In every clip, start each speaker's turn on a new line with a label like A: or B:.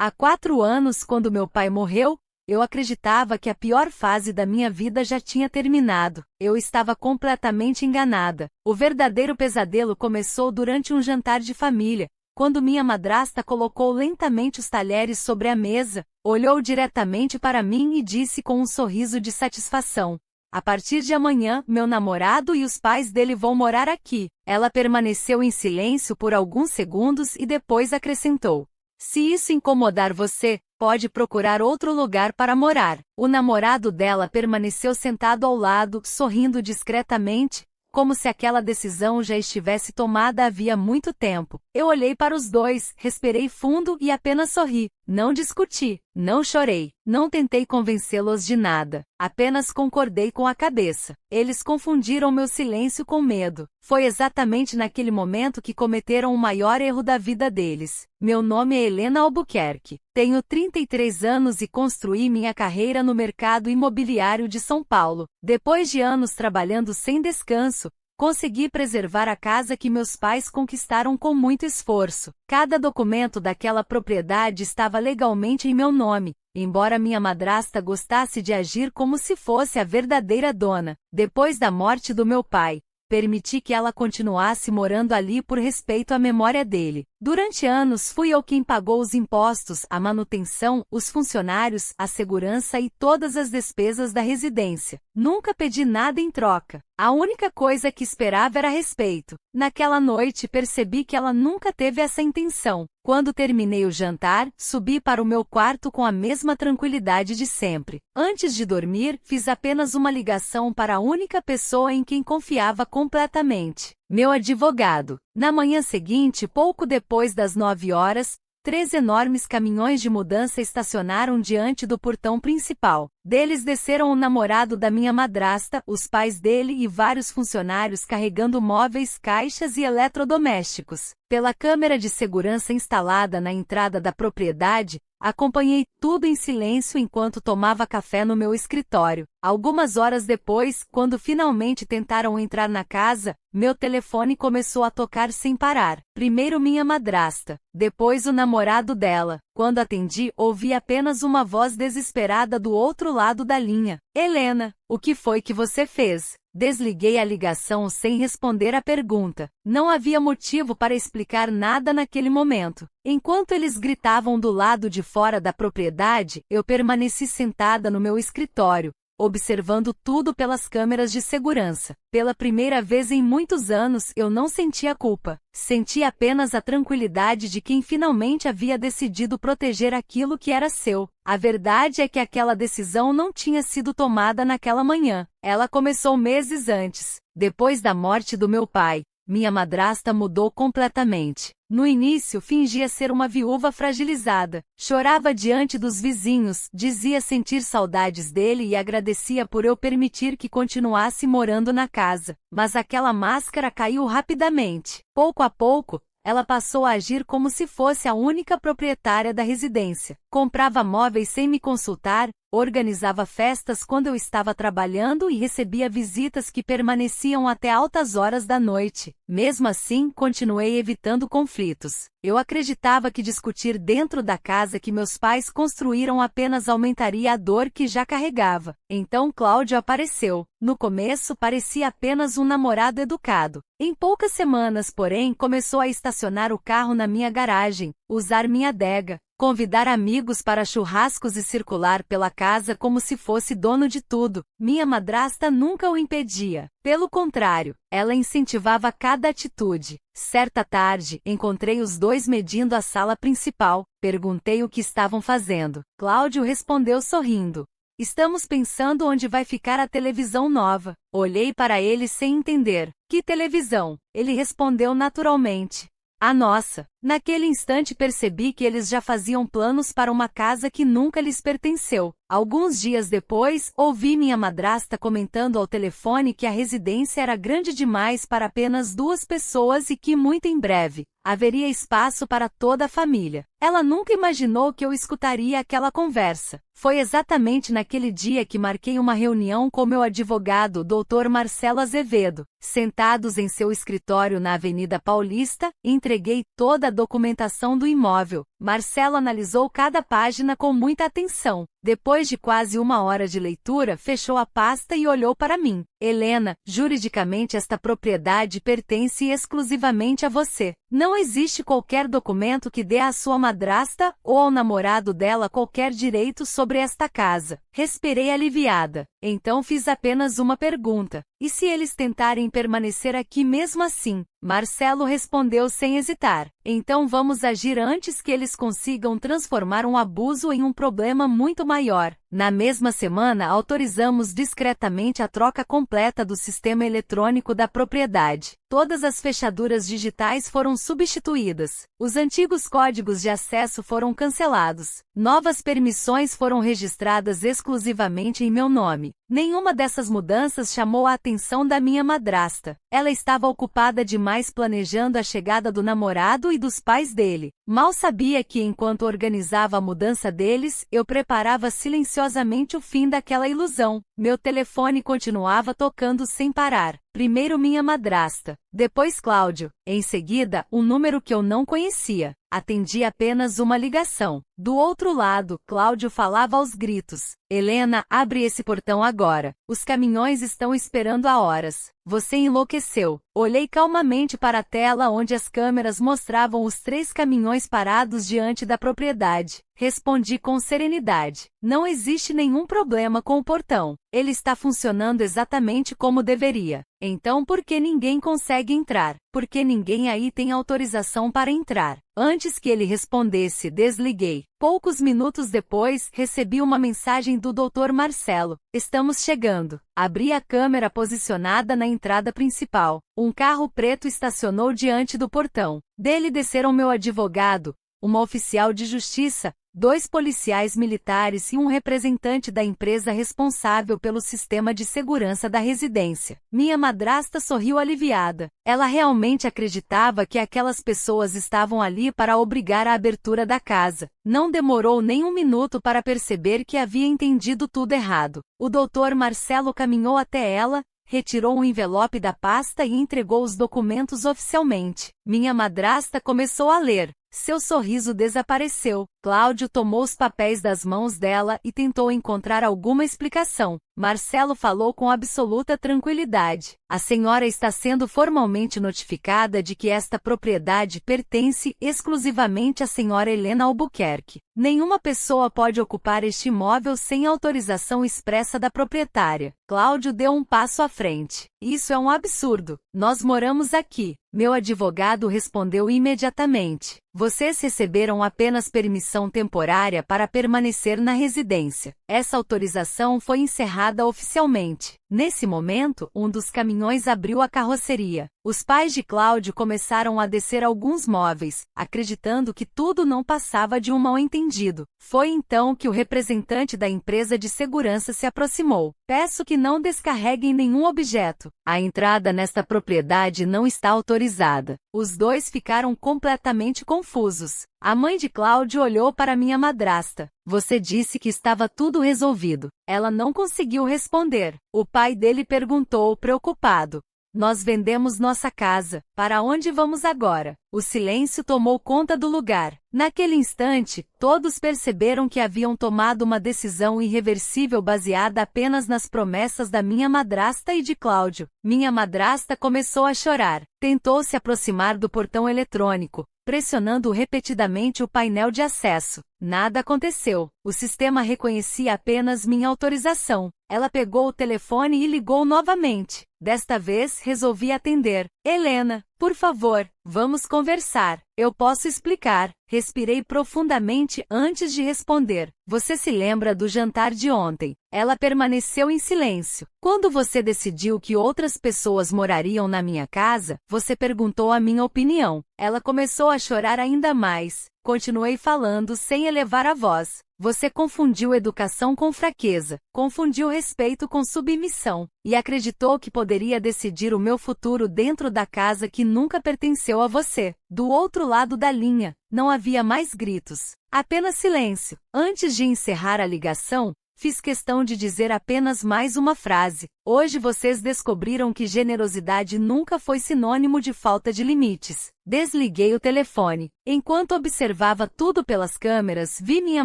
A: Há 4 anos, quando meu pai morreu, eu acreditava que a pior fase da minha vida já tinha terminado. Eu estava completamente enganada. O verdadeiro pesadelo começou durante um jantar de família, quando minha madrasta colocou lentamente os talheres sobre a mesa, olhou diretamente para mim e disse com um sorriso de satisfação: "A partir de amanhã, meu namorado e os pais dele vão morar aqui." Ela permaneceu em silêncio por alguns segundos e depois acrescentou: "Se isso incomodar você, pode procurar outro lugar para morar." O namorado dela permaneceu sentado ao lado, sorrindo discretamente, como se aquela decisão já estivesse tomada havia muito tempo. Eu olhei para os dois, respirei fundo e apenas sorri. Não discuti, não chorei, não tentei convencê-los de nada. Apenas concordei com a cabeça. Eles confundiram meu silêncio com medo. Foi exatamente naquele momento que cometeram o maior erro da vida deles. Meu nome é Helena Albuquerque. Tenho 33 anos e construí minha carreira no mercado imobiliário de São Paulo. Depois de anos trabalhando sem descanso, consegui preservar a casa que meus pais conquistaram com muito esforço. Cada documento daquela propriedade estava legalmente em meu nome, embora minha madrasta gostasse de agir como se fosse a verdadeira dona. Depois da morte do meu pai, permiti que ela continuasse morando ali por respeito à memória dele. Durante anos fui eu quem pagou os impostos, a manutenção, os funcionários, a segurança e todas as despesas da residência. Nunca pedi nada em troca. A única coisa que esperava era respeito. Naquela noite percebi que ela nunca teve essa intenção. Quando terminei o jantar, subi para o meu quarto com a mesma tranquilidade de sempre. Antes de dormir, fiz apenas uma ligação para a única pessoa em quem confiava completamente: meu advogado. Na manhã seguinte, pouco depois das 9 horas, 3 enormes caminhões de mudança estacionaram diante do portão principal. Deles desceram o namorado da minha madrasta, os pais dele e vários funcionários carregando móveis, caixas e eletrodomésticos. Pela câmera de segurança instalada na entrada da propriedade, acompanhei tudo em silêncio enquanto tomava café no meu escritório. Algumas horas depois, quando finalmente tentaram entrar na casa, meu telefone começou a tocar sem parar. Primeiro minha madrasta, depois o namorado dela. Quando atendi, ouvi apenas uma voz desesperada do outro lado da linha: "Helena, o que foi que você fez?" Desliguei a ligação sem responder à pergunta. Não havia motivo para explicar nada naquele momento. Enquanto eles gritavam do lado de fora da propriedade, eu permaneci sentada no meu escritório, observando tudo pelas câmeras de segurança. Pela primeira vez em muitos anos, eu não sentia culpa. Senti apenas a tranquilidade de quem finalmente havia decidido proteger aquilo que era seu. A verdade é que aquela decisão não tinha sido tomada naquela manhã. Ela começou meses antes. Depois da morte do meu pai, minha madrasta mudou completamente. No início, fingia ser uma viúva fragilizada. Chorava diante dos vizinhos, dizia sentir saudades dele e agradecia por eu permitir que continuasse morando na casa. Mas aquela máscara caiu rapidamente. Pouco a pouco, ela passou a agir como se fosse a única proprietária da residência. Comprava móveis sem me consultar, organizava festas quando eu estava trabalhando e recebia visitas que permaneciam até altas horas da noite. Mesmo assim, continuei evitando conflitos. Eu acreditava que discutir dentro da casa que meus pais construíram apenas aumentaria a dor que já carregava. Então Cláudio apareceu. No começo parecia apenas um namorado educado. Em poucas semanas, porém, começou a estacionar o carro na minha garagem, usar minha adega, convidar amigos para churrascos e circular pela casa como se fosse dono de tudo. Minha madrasta nunca o impedia. Pelo contrário, ela incentivava cada atitude. Certa tarde, encontrei os dois medindo a sala principal. Perguntei o que estavam fazendo. Cláudio respondeu sorrindo: "Estamos pensando onde vai ficar a televisão nova." Olhei para ele sem entender. "Que televisão?" Ele respondeu naturalmente: "A nossa." Naquele instante percebi que eles já faziam planos para uma casa que nunca lhes pertenceu. Alguns dias depois, ouvi minha madrasta comentando ao telefone que a residência era grande demais para apenas 2 pessoas e que, muito em breve, haveria espaço para toda a família. Ela nunca imaginou que eu escutaria aquela conversa. Foi exatamente naquele dia que marquei uma reunião com meu advogado, Dr. Marcelo Azevedo. Sentados em seu escritório na Avenida Paulista, entreguei toda a documentação do imóvel. Marcelo analisou cada página com muita atenção. Depois de quase 1 hora de leitura, fechou a pasta e olhou para mim. Helena, juridicamente esta propriedade pertence exclusivamente a você. Não existe qualquer documento que dê à sua madrasta ou ao namorado dela qualquer direito sobre esta casa. Respirei aliviada. Então fiz apenas uma pergunta. E se eles tentarem permanecer aqui mesmo assim? Marcelo respondeu sem hesitar. Então vamos agir antes que eles consigam transformar um abuso em um problema muito maior. Na mesma semana, autorizamos discretamente a troca completa do sistema eletrônico da propriedade. Todas as fechaduras digitais foram substituídas. Os antigos códigos de acesso foram cancelados. Novas permissões foram registradas exclusivamente em meu nome. Nenhuma dessas mudanças chamou a atenção da minha madrasta. Ela estava ocupada demais planejando a chegada do namorado e dos pais dele. Mal sabia que, enquanto organizava a mudança deles, eu preparava silenciosamente o fim daquela ilusão. Meu telefone continuava tocando sem parar. Primeiro minha madrasta, depois Cláudio, em seguida, um número que eu não conhecia. Atendi apenas uma ligação. Do outro lado, Cláudio falava aos gritos. Helena, abre esse portão agora. Os caminhões estão esperando há horas. Você enlouqueceu. Olhei calmamente para a tela onde as câmeras mostravam os 3 caminhões parados diante da propriedade. Respondi com serenidade. Não existe nenhum problema com o portão. Ele está funcionando exatamente como deveria. Então por que ninguém consegue entrar? Porque ninguém aí tem autorização para entrar. Antes que ele respondesse, desliguei. Poucos minutos depois, recebi uma mensagem do Dr. Marcelo. Estamos chegando. Abri a câmera posicionada na entrada principal. Um carro preto estacionou diante do portão. Dele desceram meu advogado, uma oficial de justiça, 2 policiais militares e um representante da empresa responsável pelo sistema de segurança da residência. Minha madrasta sorriu aliviada. Ela realmente acreditava que aquelas pessoas estavam ali para obrigar a abertura da casa. Não demorou nem 1 minuto para perceber que havia entendido tudo errado. O Dr. Marcelo caminhou até ela, retirou um envelope da pasta e entregou os documentos oficialmente. Minha madrasta começou a ler. Seu sorriso desapareceu. Cláudio tomou os papéis das mãos dela e tentou encontrar alguma explicação. Marcelo falou com absoluta tranquilidade. A senhora está sendo formalmente notificada de que esta propriedade pertence exclusivamente à senhora Helena Albuquerque. Nenhuma pessoa pode ocupar este imóvel sem autorização expressa da proprietária. Cláudio deu um passo à frente. Isso é um absurdo. Nós moramos aqui. Meu advogado respondeu imediatamente. Vocês receberam apenas permissão temporária para permanecer na residência. Essa autorização foi encerrada oficialmente. Nesse momento, um dos caminhões abriu a carroceria. Os pais de Cláudio começaram a descer alguns móveis, acreditando que tudo não passava de um mal-entendido. Foi então que o representante da empresa de segurança se aproximou. Peço que não descarreguem nenhum objeto. A entrada nesta propriedade não está autorizada. Os 2 ficaram completamente confusos. A mãe de Cláudio olhou para minha madrasta. Você disse que estava tudo resolvido. Ela não conseguiu responder. O pai dele perguntou, preocupado. Nós vendemos nossa casa. Para onde vamos agora? O silêncio tomou conta do lugar. Naquele instante, todos perceberam que haviam tomado uma decisão irreversível baseada apenas nas promessas da minha madrasta e de Cláudio. Minha madrasta começou a chorar. Tentou se aproximar do portão eletrônico, pressionando repetidamente o painel de acesso. Nada aconteceu. O sistema reconhecia apenas minha autorização. Ela pegou o telefone e ligou novamente. Desta vez, resolvi atender. Helena, por favor, vamos conversar. Eu posso explicar. Respirei profundamente antes de responder. Você se lembra do jantar de ontem? Ela permaneceu em silêncio. Quando você decidiu que outras pessoas morariam na minha casa, você perguntou a minha opinião. Ela começou a chorar ainda mais. Continuei falando sem elevar a voz. Você confundiu educação com fraqueza, confundiu respeito com submissão, e acreditou que poderia decidir o meu futuro dentro da casa que nunca pertenceu a você. Do outro lado da linha, não havia mais gritos, apenas silêncio. Antes de encerrar a ligação, fiz questão de dizer apenas mais uma frase. Hoje vocês descobriram que generosidade nunca foi sinônimo de falta de limites. Desliguei o telefone. Enquanto observava tudo pelas câmeras, vi minha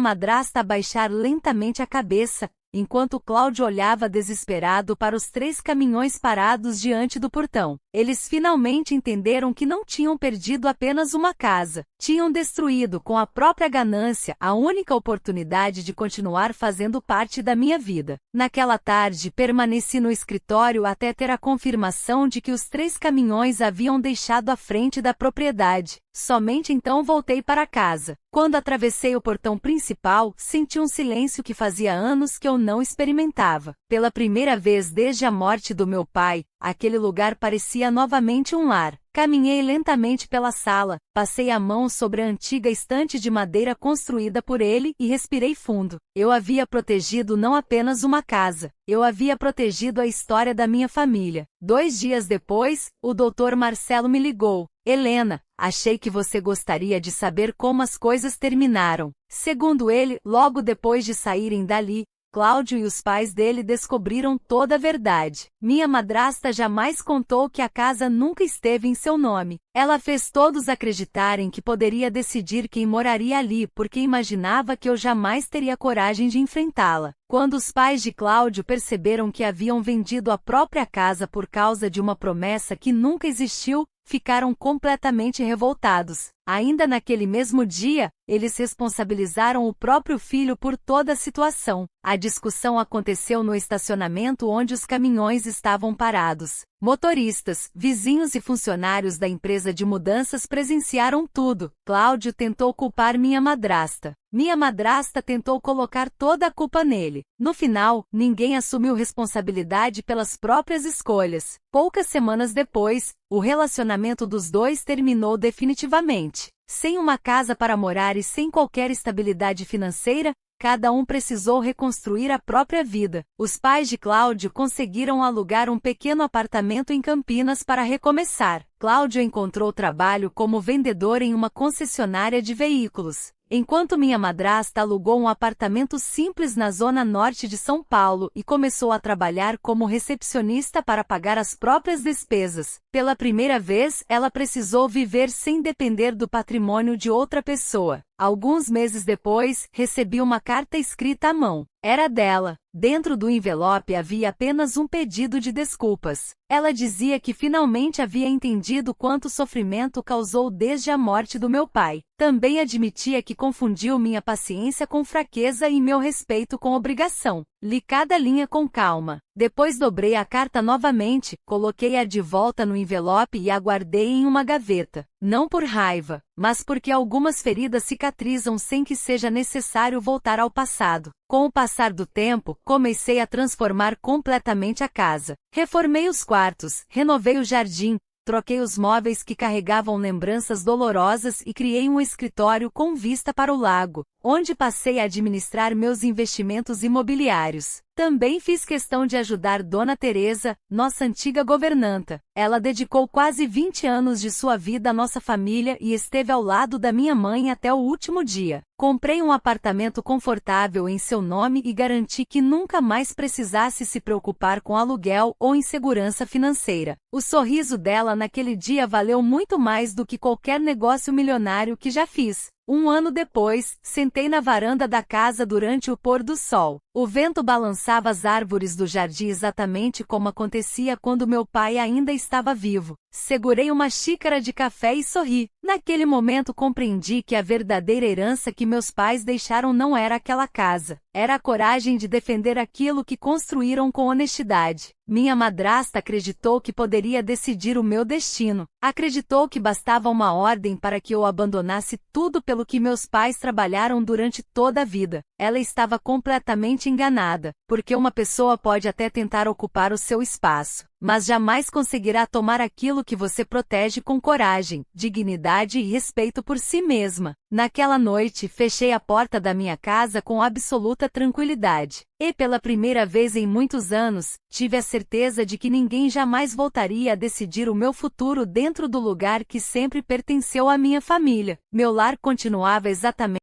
A: madrasta abaixar lentamente a cabeça, enquanto Cláudio olhava desesperado para os 3 caminhões parados diante do portão. Eles finalmente entenderam que não tinham perdido apenas uma casa. Tinham destruído com a própria ganância a única oportunidade de continuar fazendo parte da minha vida. Naquela tarde, permaneci no escritório até ter a confirmação de que os 3 caminhões haviam deixado a frente da propriedade. Somente então voltei para casa. Quando atravessei o portão principal, senti um silêncio que fazia anos que eu não experimentava. Pela primeira vez desde a morte do meu pai, aquele lugar parecia novamente um lar. Caminhei lentamente pela sala, passei a mão sobre a antiga estante de madeira construída por ele e respirei fundo. Eu havia protegido não apenas uma casa, eu havia protegido a história da minha família. 2 dias depois, o Dr. Marcelo me ligou. Helena, achei que você gostaria de saber como as coisas terminaram. Segundo ele, logo depois de saírem dali, Cláudio e os pais dele descobriram toda a verdade. Minha madrasta jamais contou que a casa nunca esteve em seu nome. Ela fez todos acreditarem que poderia decidir quem moraria ali porque imaginava que eu jamais teria coragem de enfrentá-la. Quando os pais de Cláudio perceberam que haviam vendido a própria casa por causa de uma promessa que nunca existiu, ficaram completamente revoltados. Ainda naquele mesmo dia, eles responsabilizaram o próprio filho por toda a situação. A discussão aconteceu no estacionamento onde os caminhões estavam parados. Motoristas, vizinhos e funcionários da empresa de mudanças presenciaram tudo. Cláudio tentou culpar minha madrasta. Minha madrasta tentou colocar toda a culpa nele. No final, ninguém assumiu responsabilidade pelas próprias escolhas. Poucas semanas depois, o relacionamento dos dois terminou definitivamente. Sem uma casa para morar e sem qualquer estabilidade financeira, cada um precisou reconstruir a própria vida. Os pais de Cláudio conseguiram alugar um pequeno apartamento em Campinas para recomeçar. Cláudio encontrou trabalho como vendedor em uma concessionária de veículos, enquanto minha madrasta alugou um apartamento simples na zona norte de São Paulo e começou a trabalhar como recepcionista para pagar as próprias despesas. Pela primeira vez, ela precisou viver sem depender do patrimônio de outra pessoa. Alguns meses depois, recebi uma carta escrita à mão. Era dela. Dentro do envelope havia apenas um pedido de desculpas. Ela dizia que finalmente havia entendido quanto sofrimento causou desde a morte do meu pai. Também admitia que confundiu minha paciência com fraqueza e meu respeito com obrigação. Li cada linha com calma. Depois dobrei a carta novamente, coloquei-a de volta no envelope e a guardei em uma gaveta. Não por raiva, mas porque algumas feridas cicatrizam sem que seja necessário voltar ao passado. Com o passar do tempo, comecei a transformar completamente a casa. Reformei os quartos, renovei o jardim, troquei os móveis que carregavam lembranças dolorosas e criei um escritório com vista para o lago, onde passei a administrar meus investimentos imobiliários. Também fiz questão de ajudar Dona Teresa, nossa antiga governanta. Ela dedicou quase 20 anos de sua vida à nossa família e esteve ao lado da minha mãe até o último dia. Comprei um apartamento confortável em seu nome e garanti que nunca mais precisasse se preocupar com aluguel ou insegurança financeira. O sorriso dela naquele dia valeu muito mais do que qualquer negócio milionário que já fiz. Um ano depois, sentei na varanda da casa durante o pôr do sol. O vento balançava as árvores do jardim exatamente como acontecia quando meu pai ainda estava vivo. Segurei uma xícara de café e sorri. Naquele momento compreendi que a verdadeira herança que meus pais deixaram não era aquela casa. Era a coragem de defender aquilo que construíram com honestidade. Minha madrasta acreditou que poderia decidir o meu destino. Acreditou que bastava uma ordem para que eu abandonasse tudo pelo que meus pais trabalharam durante toda a vida. Ela estava completamente enganada, porque uma pessoa pode até tentar ocupar o seu espaço, mas jamais conseguirá tomar aquilo que você protege com coragem, dignidade e respeito por si mesma. Naquela noite, fechei a porta da minha casa com absoluta tranquilidade. E pela primeira vez em muitos anos, tive a certeza de que ninguém jamais voltaria a decidir o meu futuro dentro do lugar que sempre pertenceu à minha família. Meu lar continuava exatamente